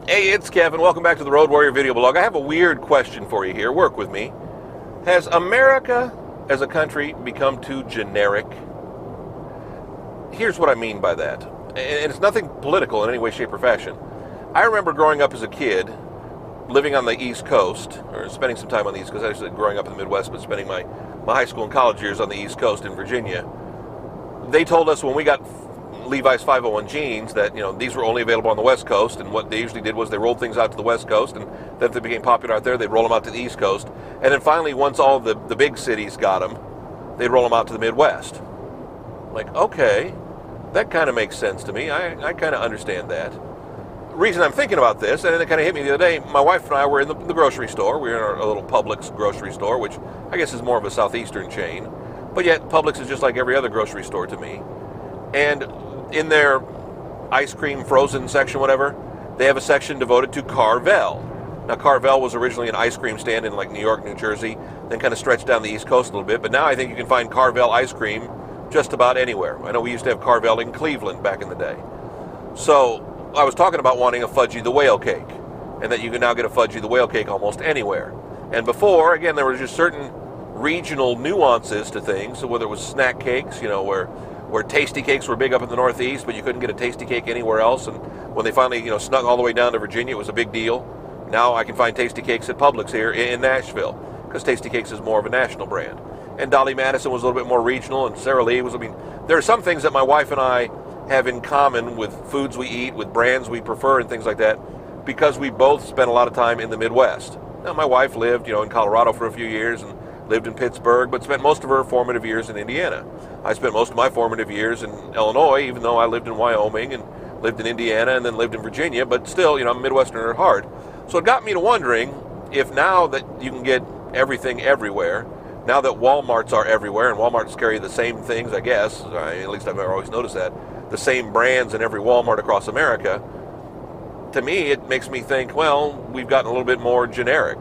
Hey, it's Kevin. Welcome back to the Road Warrior video blog. I have a weird question for you here. Work with me. Has America as a country become too generic? Here's what I mean by that. And it's nothing political in any way, shape, or fashion. I remember growing up as a kid, living on the East Coast, or spending some time on the East Coast, actually growing up in the Midwest, but spending my high school and college years on the East Coast in Virginia. They told us when we got Levi's 501 jeans that, these were only available on the West Coast, and what they usually did was they rolled things out to the West Coast, and then if they became popular out there, they'd roll them out to the East Coast, and then finally, once all the big cities got them, they'd roll them out to the Midwest. Like, okay, that kind of makes sense to me. I kind of understand that. The reason I'm thinking about this, and it kind of hit me the other day, my wife and I were in the grocery store. We were in a little Publix grocery store, which I guess is more of a southeastern chain, but yet Publix is just like every other grocery store to me. And in their ice cream frozen section, whatever, they have a section devoted to Carvel. Now, Carvel was originally an ice cream stand in like New York, New Jersey, then kind of stretched down the East Coast a little bit, but now I think you can find Carvel ice cream just about anywhere. I know we used to have Carvel in Cleveland back in the day. So I was talking about wanting a Fudgy the Whale cake, and that you can now get a Fudgy the Whale cake almost anywhere. And before, again, there were just certain regional nuances to things, so whether it was snack cakes, where tasty cakes were big up in the Northeast, but you couldn't get a tasty cake anywhere else. And when they finally, snuck all the way down to Virginia, it was a big deal. Now I can find tasty cakes at Publix here in Nashville, because Tasty Cakes is more of a national brand. And Dolly Madison was a little bit more regional, and Sara Lee was, there are some things that my wife and I have in common with foods we eat, with brands we prefer and things like that, because we both spent a lot of time in the Midwest. Now my wife lived, in Colorado for a few years, and lived in Pittsburgh, but spent most of her formative years in Indiana. I spent most of my formative years in Illinois, even though I lived in Wyoming and lived in Indiana and then lived in Virginia, but still, I'm a Midwesterner at heart. So it got me to wondering if now that you can get everything everywhere, now that Walmarts are everywhere, and Walmarts carry the same things, I guess, at least I've always noticed that, the same brands in every Walmart across America, to me it makes me think, well, we've gotten a little bit more generic.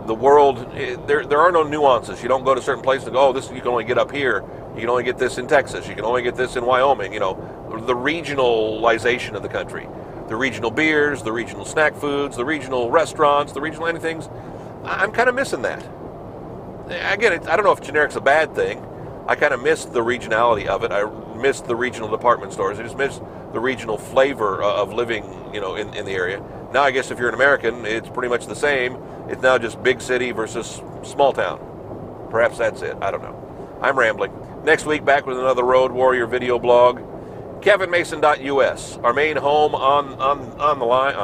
The world, there are no nuances. You don't go to certain places and go, oh, this you can only get up here. You can only get this in Texas. You can only get this in Wyoming. The regionalization of the country. The regional beers, the regional snack foods, the regional restaurants, the regional anythings. I'm kind of missing that. Again, I don't know if generic's a bad thing. I kind of miss the regionality of it. I miss the regional department stores. I just miss the regional flavor of living, in the area. Now, I guess if you're an American, it's pretty much the same. It's now just big city versus small town. Perhaps that's it. I don't know. I'm rambling. Next week, back with another Road Warrior video blog. KevinMason.us, our main home on the line.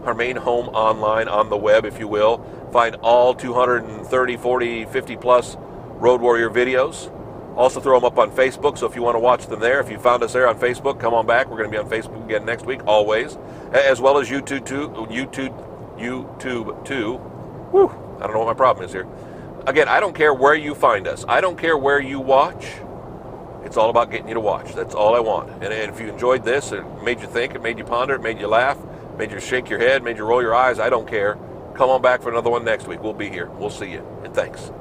Our main home online on the web, if you will. Find all 230, 40, 50 plus Road Warrior videos. Also throw them up on Facebook, so if you want to watch them there, if you found us there on Facebook, come on back. We're going to be on Facebook again next week, always. As well as YouTube too. Whew, I don't know what my problem is here. Again, I don't care where you find us. I don't care where you watch. It's all about getting you to watch. That's all I want. And if you enjoyed this, it made you think, it made you ponder, it made you laugh, made you shake your head, made you roll your eyes, I don't care. Come on back for another one next week. We'll be here. We'll see you. And thanks.